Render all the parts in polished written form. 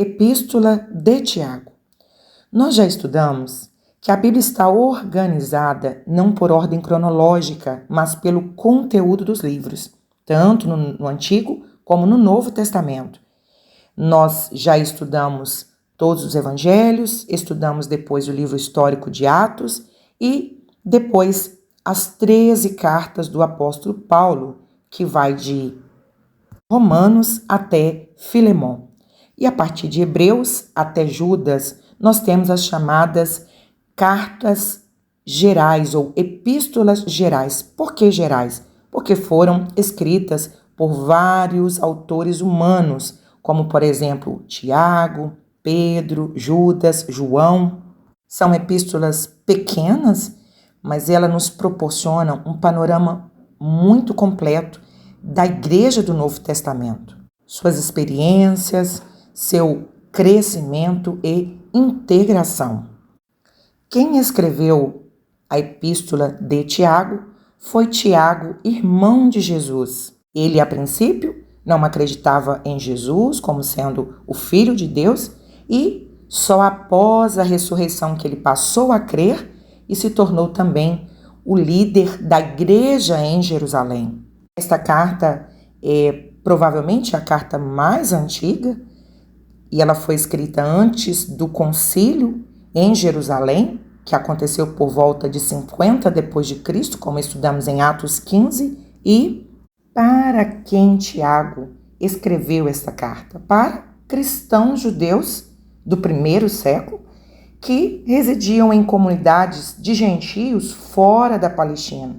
Epístola de Tiago. Nós já estudamos que a Bíblia está organizada não por ordem cronológica, mas pelo conteúdo dos livros, tanto no Antigo como no Novo Testamento. Nós já estudamos todos os evangelhos, estudamos depois o livro histórico de Atos e depois as 13 cartas do apóstolo Paulo, que vai de Romanos até Filemão. E a partir de Hebreus até Judas, nós temos as chamadas cartas gerais ou epístolas gerais. Por que gerais? Porque foram escritas por vários autores humanos, como por exemplo Tiago, Pedro, Judas, João. São epístolas pequenas, mas elas nos proporcionam um panorama muito completo da Igreja do Novo Testamento. Suas experiências, seu crescimento e integração. Quem escreveu a epístola de Tiago foi Tiago, irmão de Jesus. Ele, a princípio, não acreditava em Jesus como sendo o Filho de Deus e só após a ressurreição que ele passou a crer e se tornou também o líder da igreja em Jerusalém. Esta carta é provavelmente a carta mais antiga e ela foi escrita antes do concílio em Jerusalém, que aconteceu por volta de 50 depois de Cristo, como estudamos em Atos 15, e para quem Tiago escreveu esta carta? Para cristãos judeus do primeiro século que residiam em comunidades de gentios fora da Palestina.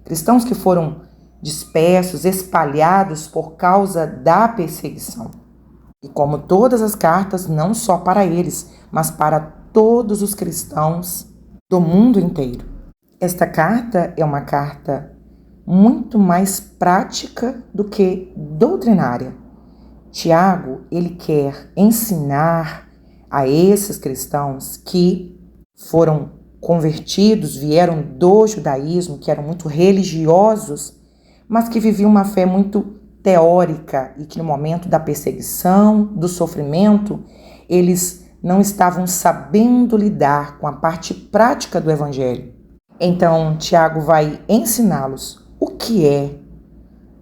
Cristãos que foram dispersos, espalhados por causa da perseguição. E como todas as cartas, não só para eles, mas para todos os cristãos do mundo inteiro. Esta carta é uma carta muito mais prática do que doutrinária. Tiago, ele quer ensinar a esses cristãos que foram convertidos, vieram do judaísmo, que eram muito religiosos, mas que viviam uma fé muito teórica e que no momento da perseguição, do sofrimento, eles não estavam sabendo lidar com a parte prática do evangelho. Então, Tiago vai ensiná-los o que é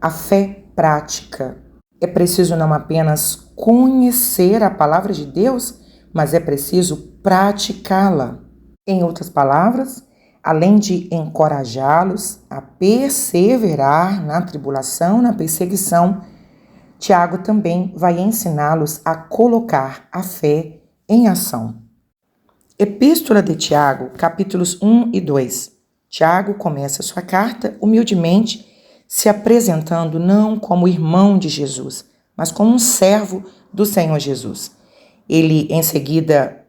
a fé prática. É preciso não apenas conhecer a palavra de Deus, mas é preciso praticá-la. Em outras palavras, além de encorajá-los a perseverar na tribulação, na perseguição, Tiago também vai ensiná-los a colocar a fé em ação. Epístola de Tiago, capítulos 1 e 2. Tiago começa sua carta humildemente, se apresentando não como irmão de Jesus, mas como um servo do Senhor Jesus. Ele, em seguida,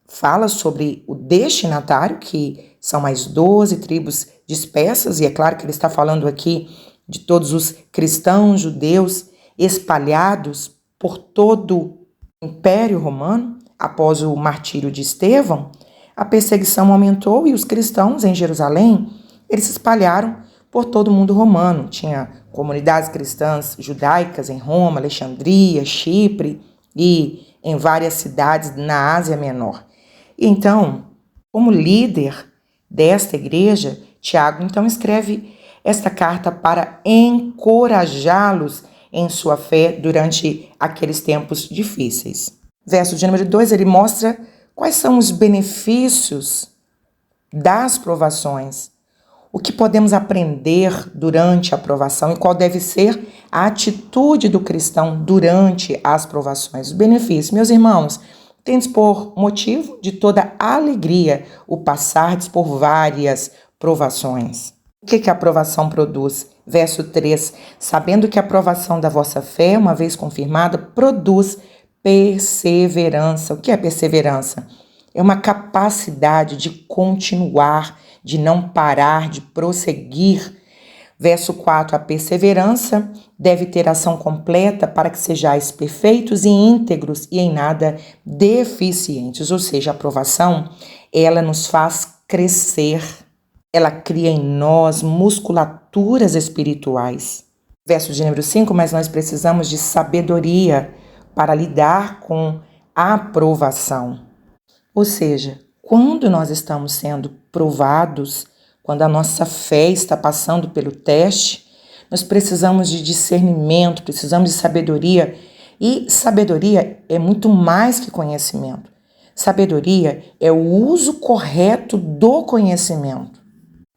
fala sobre o destinatário, que são mais 12 tribos dispersas, e é claro que ele está falando aqui de todos os cristãos judeus espalhados por todo o Império Romano. Após o martírio de Estevão, a perseguição aumentou e os cristãos em Jerusalém, eles se espalharam por todo o mundo romano. Tinha comunidades cristãs judaicas em Roma, Alexandria, Chipre e em várias cidades na Ásia Menor. Então, como líder desta igreja, Tiago então escreve esta carta para encorajá-los em sua fé durante aqueles tempos difíceis. Verso de número 2, ele mostra quais são os benefícios das provações, o que podemos aprender durante a provação e qual deve ser a atitude do cristão durante as provações. Os benefícios, meus irmãos, tendes por motivo de toda alegria o passardes por várias provações. O que a provação produz? Verso 3, sabendo que a provação da vossa fé, uma vez confirmada, produz perseverança. O que é perseverança? É uma capacidade de continuar, de não parar, de prosseguir. Verso 4, a perseverança deve ter ação completa para que sejais perfeitos e íntegros e em nada deficientes. Ou seja, a aprovação, ela nos faz crescer. Ela cria em nós musculaturas espirituais. Verso de número 5, mas nós precisamos de sabedoria para lidar com aprovação. Ou seja, quando nós estamos sendo provados, quando a nossa fé está passando pelo teste, nós precisamos de discernimento, precisamos de sabedoria. E sabedoria é muito mais que conhecimento. Sabedoria é o uso correto do conhecimento.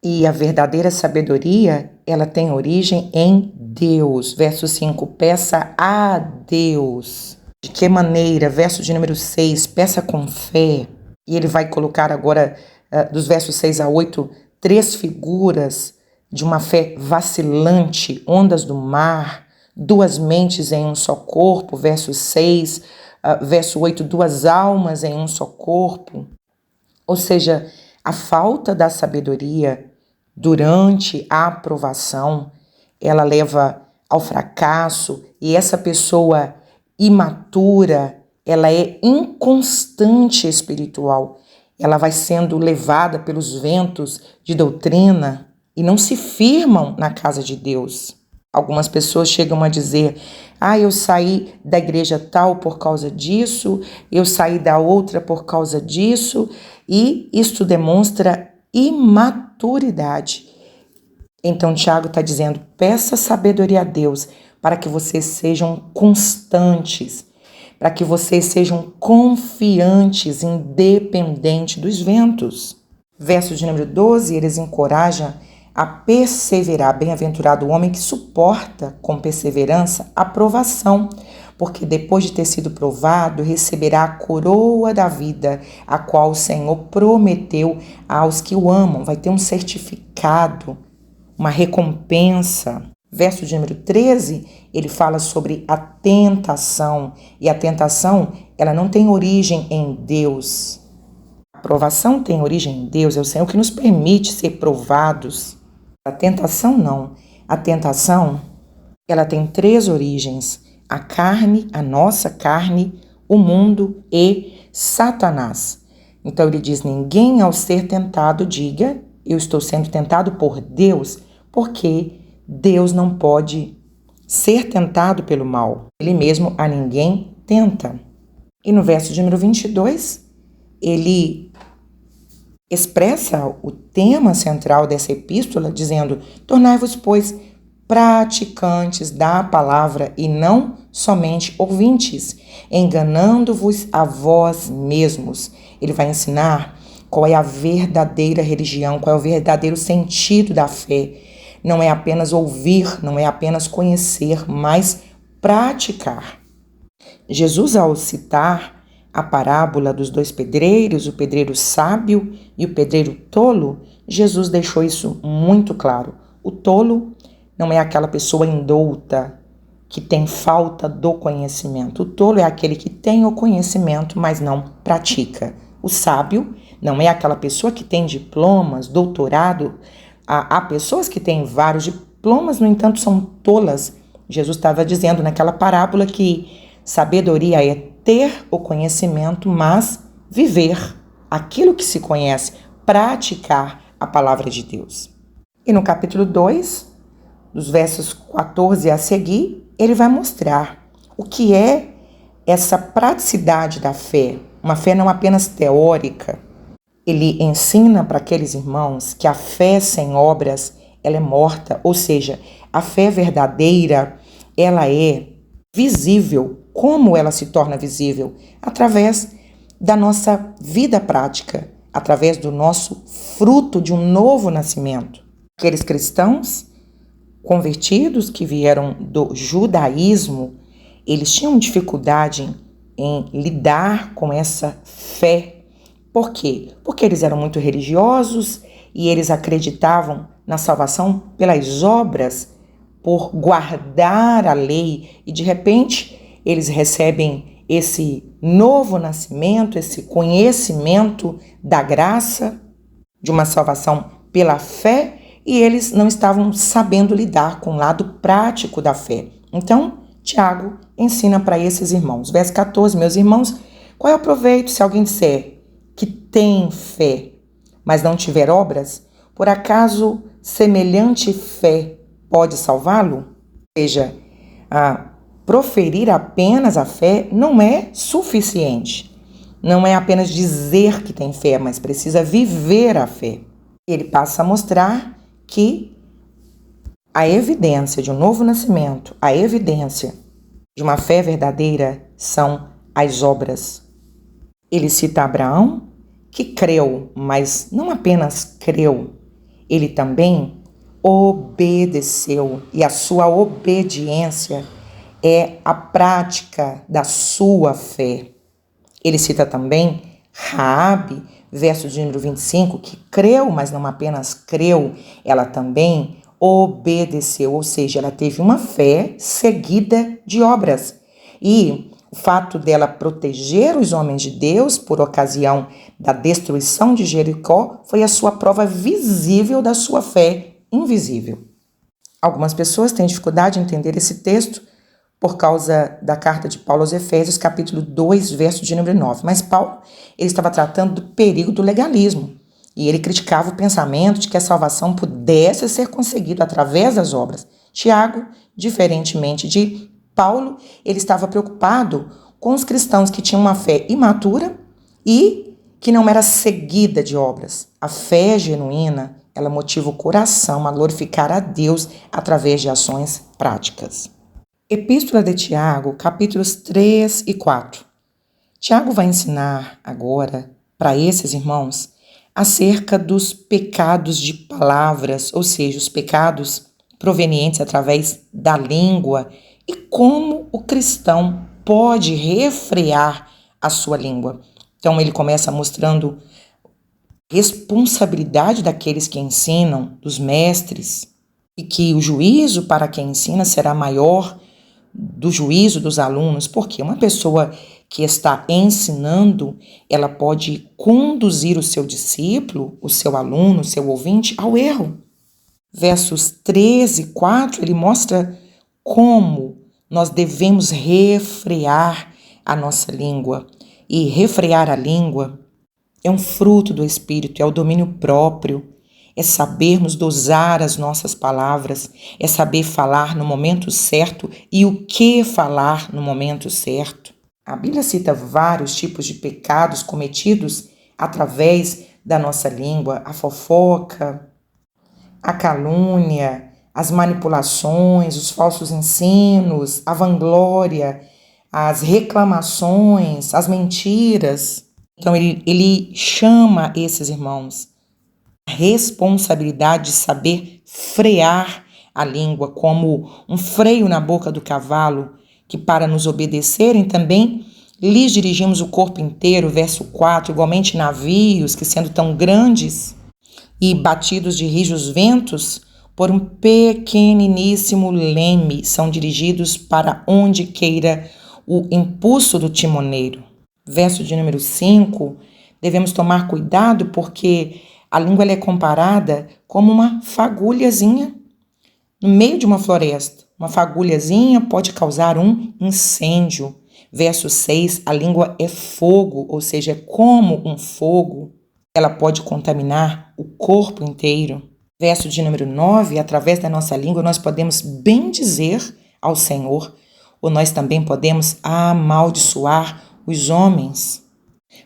E a verdadeira sabedoria, ela tem origem em Deus. Verso 5, peça a Deus. De que maneira? Verso de número 6, peça com fé. E ele vai colocar agora, dos versos 6 a 8, 3 figuras de uma fé vacilante, ondas do mar, 2 mentes em um só corpo. Verso 6, verso 8, 2 almas em um só corpo. Ou seja, a falta da sabedoria durante a aprovação, ela leva ao fracasso, e essa pessoa imatura, ela é inconstante espiritual. Ela vai sendo levada pelos ventos de doutrina e não se firmam na casa de Deus. Algumas pessoas chegam a dizer: eu saí da igreja tal por causa disso, eu saí da outra por causa disso, e isto demonstra imaturidade. Então Tiago está dizendo: peça sabedoria a Deus para que vocês sejam constantes, para que vocês sejam confiantes, independente dos ventos. Verso de número 12, eles encorajam a perseverar. Bem-aventurado o homem que suporta com perseverança a provação, porque depois de ter sido provado, receberá a coroa da vida, a qual o Senhor prometeu aos que o amam. Vai ter um certificado, uma recompensa. Verso de número 13, ele fala sobre a tentação. E a tentação, ela não tem origem em Deus. A provação tem origem em Deus, é o Senhor que nos permite ser provados. A tentação não. A tentação, ela tem 3 origens: a carne, a nossa carne, o mundo e Satanás. Então ele diz: ninguém ao ser tentado diga, eu estou sendo tentado por Deus, porque Deus não pode ser tentado pelo mal. Ele mesmo a ninguém tenta. E no verso de número 22, ele expressa o tema central dessa epístola, dizendo: tornai-vos, pois, praticantes da palavra e não somente ouvintes, enganando-vos a vós mesmos. Ele vai ensinar qual é a verdadeira religião, qual é o verdadeiro sentido da fé. Não é apenas ouvir, não é apenas conhecer, mas praticar. Jesus, ao citar a parábola dos 2 pedreiros, o pedreiro sábio e o pedreiro tolo, Jesus deixou isso muito claro. O tolo não é aquela pessoa indouta que tem falta do conhecimento. O tolo é aquele que tem o conhecimento, mas não pratica. O sábio não é aquela pessoa que tem diplomas, doutorado. Há pessoas que têm vários diplomas, no entanto, são tolas. Jesus estava dizendo naquela parábola que sabedoria é ter o conhecimento, mas viver aquilo que se conhece, praticar a palavra de Deus. E no capítulo 2, dos versos 14 a seguir, ele vai mostrar o que é essa praticidade da fé, uma fé não apenas teórica. Ele ensina para aqueles irmãos que a fé sem obras, ela é morta, ou seja, a fé verdadeira, ela é visível. Como ela se torna visível? Através da nossa vida prática, através do nosso fruto de um novo nascimento. Aqueles cristãos convertidos que vieram do judaísmo, eles tinham dificuldade em lidar com essa fé. Por quê? Porque eles eram muito religiosos e eles acreditavam na salvação pelas obras, por guardar a lei, e de repente eles recebem esse novo nascimento, esse conhecimento da graça, de uma salvação pela fé, e eles não estavam sabendo lidar com o lado prático da fé. Então, Tiago ensina para esses irmãos. Verso 14, meus irmãos, qual é o proveito se alguém disser que tem fé, mas não tiver obras? Por acaso semelhante fé pode salvá-lo? Ou seja, proferir apenas a fé não é suficiente. Não é apenas dizer que tem fé, mas precisa viver a fé. Ele passa a mostrar que a evidência de um novo nascimento, a evidência de uma fé verdadeira são as obras. Ele cita Abraão, que creu, mas não apenas creu, ele também obedeceu. E a sua obediência é a prática da sua fé. Ele cita também Raabe, verso de número 25, que creu, mas não apenas creu, ela também obedeceu, ou seja, ela teve uma fé seguida de obras. E o fato dela proteger os homens de Deus por ocasião da destruição de Jericó foi a sua prova visível da sua fé invisível. Algumas pessoas têm dificuldade em entender esse texto por causa da carta de Paulo aos Efésios, capítulo 2, verso de número 9. Mas Paulo, ele estava tratando do perigo do legalismo. E ele criticava o pensamento de que a salvação pudesse ser conseguida através das obras. Tiago, diferentemente de Paulo, ele estava preocupado com os cristãos que tinham uma fé imatura e que não era seguida de obras. A fé genuína, ela motiva o coração a glorificar a Deus através de ações práticas. Epístola de Tiago, capítulos 3 e 4. Tiago vai ensinar agora para esses irmãos acerca dos pecados de palavras, ou seja, os pecados provenientes através da língua e como o cristão pode refrear a sua língua. Então ele começa mostrando responsabilidade daqueles que ensinam, dos mestres, e que o juízo para quem ensina será maior do juízo dos alunos, porque uma pessoa que está ensinando, ela pode conduzir o seu discípulo, o seu aluno, o seu ouvinte ao erro. Versos 13 e 4, ele mostra como nós devemos refrear a nossa língua. E refrear a língua é um fruto do Espírito, é o domínio próprio, é sabermos dosar as nossas palavras, é saber falar no momento certo e o que falar no momento certo. A Bíblia cita vários tipos de pecados cometidos através da nossa língua: a fofoca, a calúnia, as manipulações, os falsos ensinos, a vanglória, as reclamações, as mentiras. Então ele chama esses irmãos a responsabilidade de saber frear a língua, como um freio na boca do cavalo, que para nos obedecerem também lhes dirigimos o corpo inteiro, verso 4, igualmente navios que sendo tão grandes e batidos de rijos ventos, por um pequeniníssimo leme são dirigidos para onde queira o impulso do timoneiro. Verso de número 5, devemos tomar cuidado porque a língua ela é comparada como uma fagulhazinha no meio de uma floresta. Uma fagulhazinha pode causar um incêndio. Verso 6, a língua é fogo, ou seja, é como um fogo. Ela pode contaminar o corpo inteiro. Verso de número 9, através da nossa língua nós podemos bendizer ao Senhor, ou nós também podemos amaldiçoar os homens.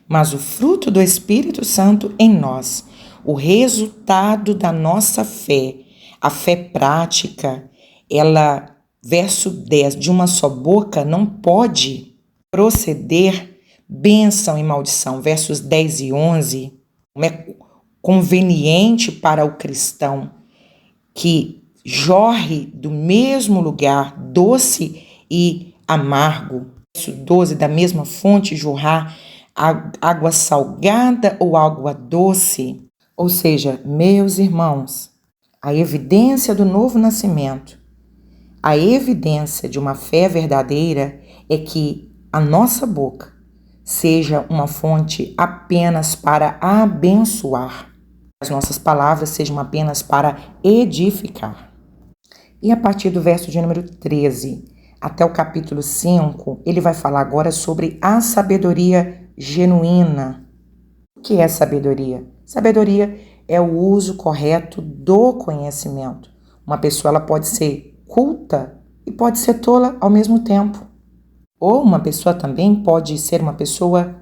Mas o fruto do Espírito Santo em nós, o resultado da nossa fé, a fé prática, ela, verso 10, de uma só boca não pode proceder bênção e maldição. Versos 10 e 11, como é conveniente para o cristão que jorre do mesmo lugar doce e amargo. Verso 12, da mesma fonte jorrar água salgada ou água doce. Ou seja, meus irmãos, a evidência do novo nascimento, a evidência de uma fé verdadeira é que a nossa boca seja uma fonte apenas para abençoar, as nossas palavras sejam apenas para edificar. E a partir do verso de número 13 até o capítulo 5, ele vai falar agora sobre a sabedoria genuína. O que é sabedoria? Sabedoria é o uso correto do conhecimento. Uma pessoa ela pode ser culta e pode ser tola ao mesmo tempo. Ou uma pessoa também pode ser uma pessoa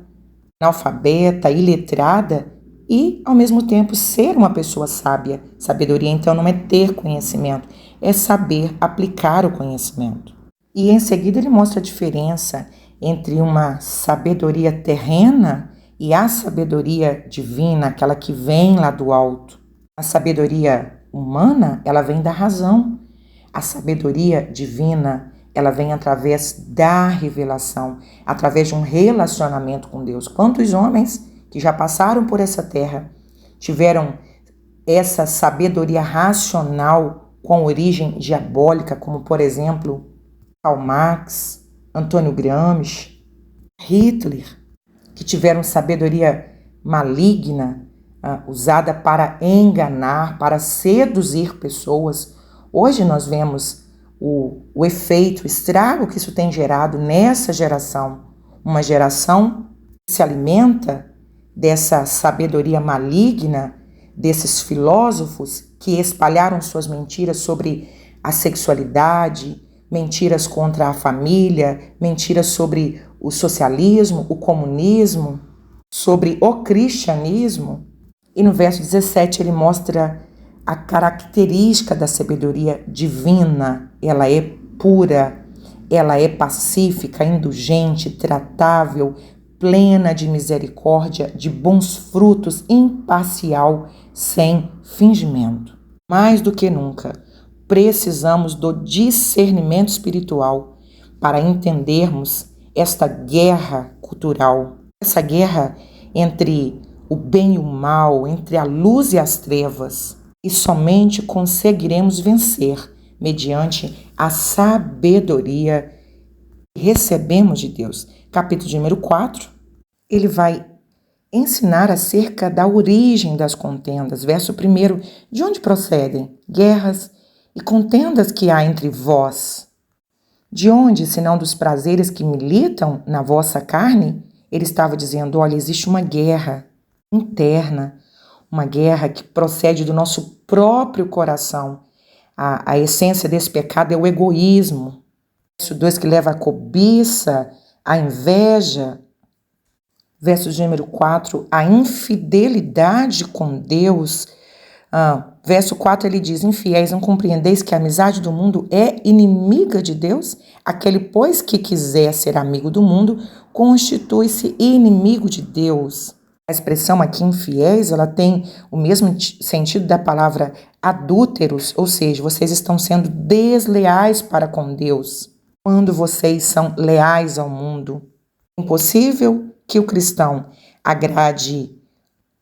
analfabeta, iletrada e, ao mesmo tempo, ser uma pessoa sábia. Sabedoria, então, não é ter conhecimento, é saber aplicar o conhecimento. E, em seguida, ele mostra a diferença entre uma sabedoria terrena e a sabedoria divina, aquela que vem lá do alto. A sabedoria humana, ela vem da razão. A sabedoria divina, ela vem através da revelação, através de um relacionamento com Deus. Quantos homens que já passaram por essa terra tiveram essa sabedoria racional com origem diabólica, como, por exemplo, Karl Marx, Antônio Gramsci, Hitler, que tiveram sabedoria maligna, usada para enganar, para seduzir pessoas. Hoje nós vemos o efeito, o estrago que isso tem gerado nessa geração. Uma geração que se alimenta dessa sabedoria maligna, desses filósofos que espalharam suas mentiras sobre a sexualidade, mentiras contra a família, mentiras sobre o socialismo, o comunismo, sobre o cristianismo. E no verso 17 ele mostra a característica da sabedoria divina. Ela é pura, ela é pacífica, indulgente, tratável, plena de misericórdia, de bons frutos, imparcial, sem fingimento. Mais do que nunca, precisamos do discernimento espiritual para entendermos esta guerra cultural, essa guerra entre o bem e o mal, entre a luz e as trevas. E somente conseguiremos vencer mediante a sabedoria que recebemos de Deus. Capítulo de número 4, ele vai ensinar acerca da origem das contendas. Verso 1, de onde procedem guerras e contendas que há entre vós? De onde, senão dos prazeres que militam na vossa carne? Ele estava dizendo, olha, existe uma guerra interna, uma guerra que procede do nosso próprio coração. A essência desse pecado é o egoísmo. Verso 2, que leva à cobiça, à inveja. Verso de número 4, a infidelidade com Deus. Verso 4, ele diz, infiéis, não compreendeis que a amizade do mundo é inimiga de Deus? Aquele, pois, que quiser ser amigo do mundo, constitui-se inimigo de Deus. A expressão aqui, infiéis, ela tem o mesmo sentido da palavra adúlteros, ou seja, vocês estão sendo desleais para com Deus. Quando vocês são leais ao mundo, é impossível que o cristão agrade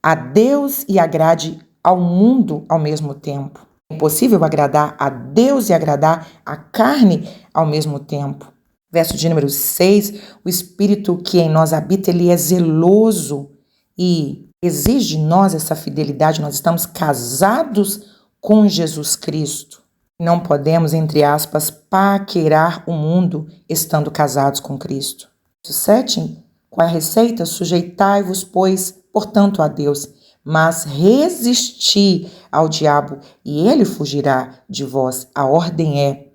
a Deus e agrade ao mundo ao mesmo tempo. É impossível agradar a Deus e agradar a carne ao mesmo tempo. Verso de número 6, o Espírito que em nós habita, ele é zeloso e exige de nós essa fidelidade. Nós estamos casados com Jesus Cristo. Não podemos, entre aspas, paquerar o mundo estando casados com Cristo. Verso 7, qual é a receita? Sujeitai-vos, pois, portanto, a Deus, mas resisti ao diabo e ele fugirá de vós. A ordem é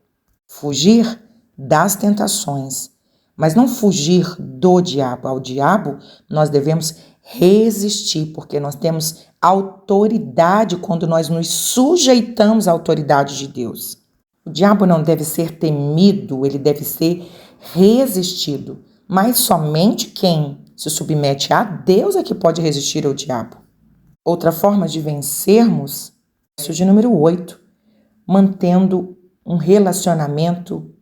fugir das tentações, mas não fugir do diabo. Ao diabo nós devemos resistir, porque nós temos autoridade quando nós nos sujeitamos à autoridade de Deus. O diabo não deve ser temido, ele deve ser resistido, mas somente quem se submete a Deus é que pode resistir ao diabo. Outra forma de vencermos, verso de número 8, mantendo um relacionamento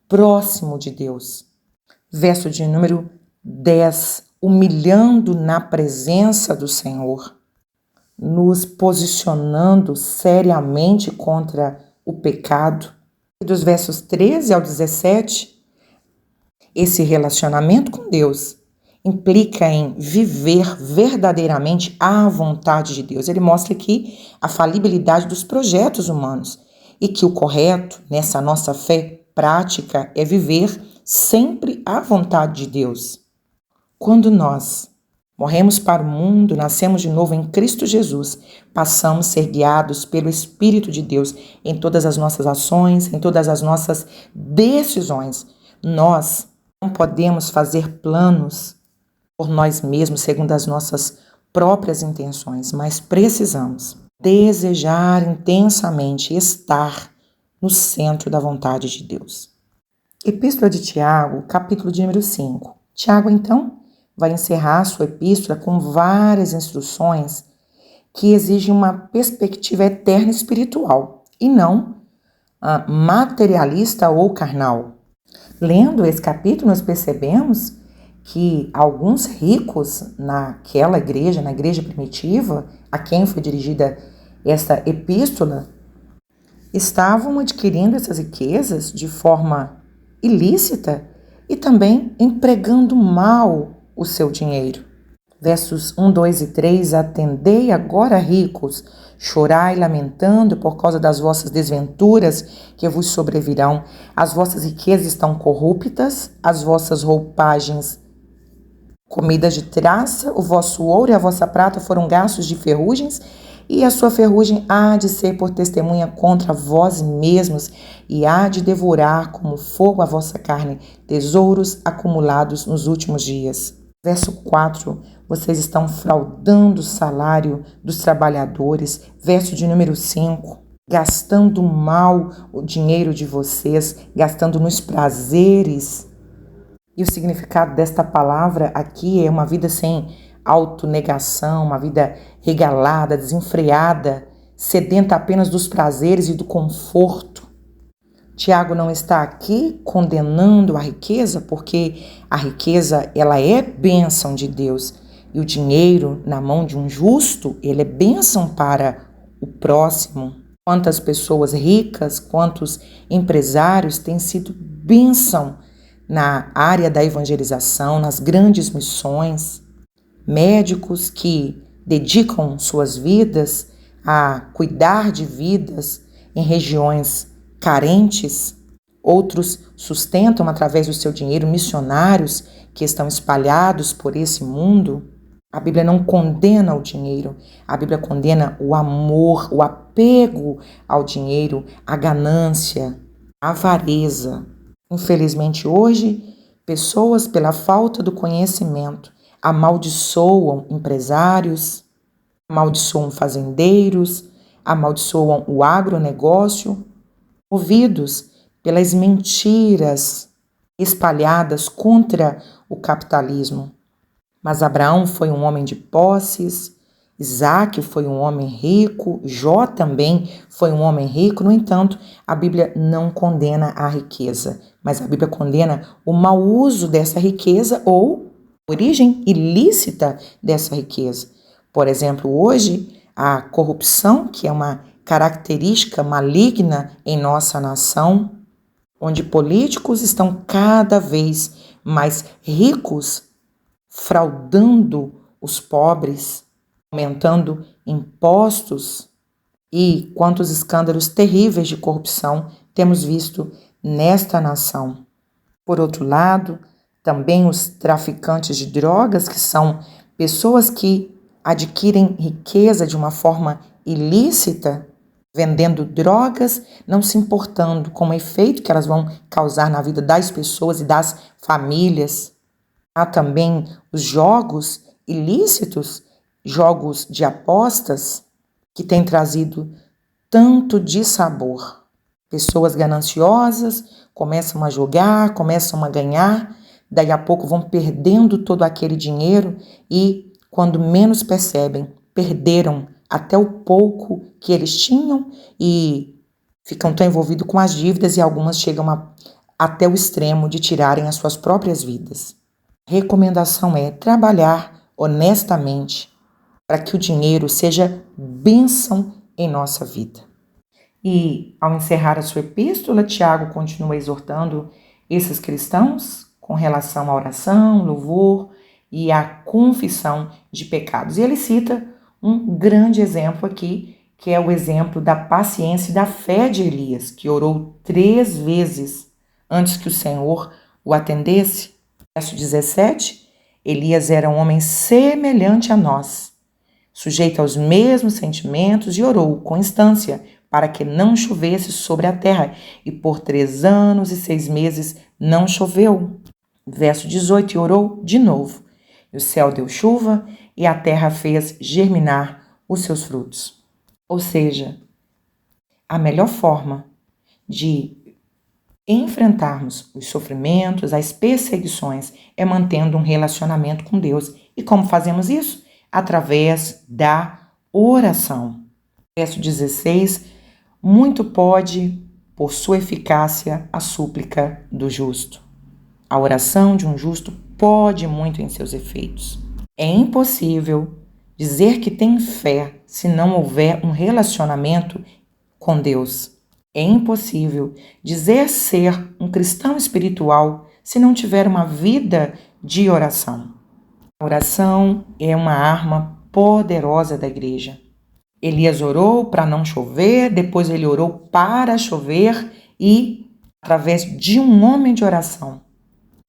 próximo de Deus. Verso de número 10, humilhando na presença do Senhor, nos posicionando seriamente contra o pecado. E dos versos 13 ao 17, esse relacionamento com Deus implica em viver verdadeiramente a vontade de Deus. Ele mostra aqui a falibilidade dos projetos humanos e que o correto nessa nossa fé prática é viver sempre a vontade de Deus. Quando nós Morremos para o mundo, nascemos de novo em Cristo Jesus, passamos a ser guiados pelo Espírito de Deus em todas as nossas ações, em todas as nossas decisões. Nós não podemos fazer planos por nós mesmos, segundo as nossas próprias intenções, mas precisamos desejar intensamente estar no centro da vontade de Deus. Epístola de Tiago, capítulo de número 5. Tiago, então, vai encerrar sua epístola com várias instruções que exigem uma perspectiva eterna espiritual e não materialista ou carnal. Lendo esse capítulo, nós percebemos que alguns ricos naquela igreja, na igreja primitiva, a quem foi dirigida essa epístola, estavam adquirindo essas riquezas de forma ilícita e também empregando mal o seu dinheiro. Versos 1, 2 e 3, atendei agora, ricos, chorai lamentando por causa das vossas desventuras que vos sobrevirão. As vossas riquezas estão corruptas, as vossas roupagens comidas de traça, o vosso ouro e a vossa prata foram gastos de ferrugens, e a sua ferrugem há de ser por testemunha contra vós mesmos, e há de devorar como fogo a vossa carne, tesouros acumulados nos últimos dias. Verso 4, vocês estão fraudando o salário dos trabalhadores. Verso de número 5, gastando mal o dinheiro de vocês, gastando nos prazeres. E o significado desta palavra aqui é uma vida sem autonegação, uma vida regalada, desenfreada, sedenta apenas dos prazeres e do conforto. Tiago não está aqui condenando a riqueza, porque a riqueza ela é bênção de Deus. E o dinheiro na mão de um justo, ele é bênção para o próximo. Quantas pessoas ricas, quantos empresários têm sido bênção na área da evangelização, nas grandes missões, médicos que dedicam suas vidas a cuidar de vidas em regiões carentes, outros sustentam através do seu dinheiro missionários que estão espalhados por esse mundo. A Bíblia não condena o dinheiro, a Bíblia condena o amor, o apego ao dinheiro, a ganância, a avareza. Infelizmente, hoje, pessoas, pela falta do conhecimento, amaldiçoam empresários, amaldiçoam fazendeiros, amaldiçoam o agronegócio, movidos pelas mentiras espalhadas contra o capitalismo. Mas Abraão foi um homem de posses, Isaac foi um homem rico, Jó também foi um homem rico. No entanto, a Bíblia não condena a riqueza, mas a Bíblia condena o mau uso dessa riqueza ou origem ilícita dessa riqueza. Por exemplo, hoje, a corrupção, que é uma característica maligna em nossa nação, onde políticos estão cada vez mais ricos, fraudando os pobres, aumentando impostos, e quantos escândalos terríveis de corrupção temos visto nesta nação. Por outro lado, também os traficantes de drogas, que são pessoas que adquirem riqueza de uma forma ilícita, vendendo drogas, não se importando com o efeito que elas vão causar na vida das pessoas e das famílias. Há também os jogos ilícitos, jogos de apostas, que têm trazido tanto dissabor. Pessoas gananciosas começam a jogar, começam a ganhar, daí a pouco vão perdendo todo aquele dinheiro e, quando menos percebem, perderam até o pouco que eles tinham e ficam tão envolvidos com as dívidas e algumas chegam até o extremo de tirarem as suas próprias vidas. A recomendação é trabalhar honestamente para que o dinheiro seja bênção em nossa vida. E, ao encerrar a sua epístola, Tiago continua exortando esses cristãos com relação à oração, louvor e à confissão de pecados. E ele cita um grande exemplo aqui, que é o exemplo da paciência e da fé de Elias, que orou 3 vezes antes que o Senhor o atendesse. Verso 17, Elias era um homem semelhante a nós, sujeito aos mesmos sentimentos, e orou com instância para que não chovesse sobre a terra. E por 3 anos e 6 meses não choveu. Verso 18, e orou de novo. E o céu deu chuva e a terra fez germinar os seus frutos. Ou seja, a melhor forma de enfrentarmos os sofrimentos, as perseguições, é mantendo um relacionamento com Deus. E como fazemos isso? Através da oração. Verso 16, muito pode, por sua eficácia, a súplica do justo. A oração de um justo pode muito em seus efeitos. É impossível dizer que tem fé se não houver um relacionamento com Deus. É impossível dizer ser um cristão espiritual se não tiver uma vida de oração. A oração é uma arma poderosa da igreja. Elias orou para não chover, depois ele orou para chover e, através de um homem de oração,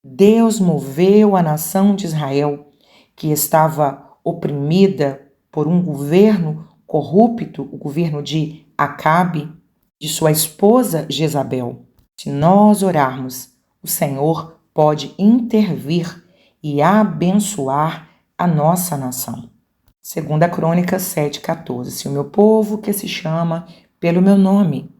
Deus moveu a nação de Israel, que estava oprimida por um governo corrupto, o governo de Acabe, de sua esposa Jezabel. Se nós orarmos, o Senhor pode intervir e abençoar a nossa nação. 2 Crônicas 7,14. Se o meu povo, que se chama pelo meu nome,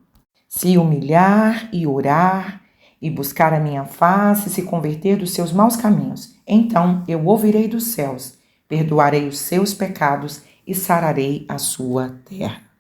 se humilhar e orar e buscar a minha face, se converter dos seus maus caminhos, então eu ouvirei dos céus, perdoarei os seus pecados e sararei a sua terra.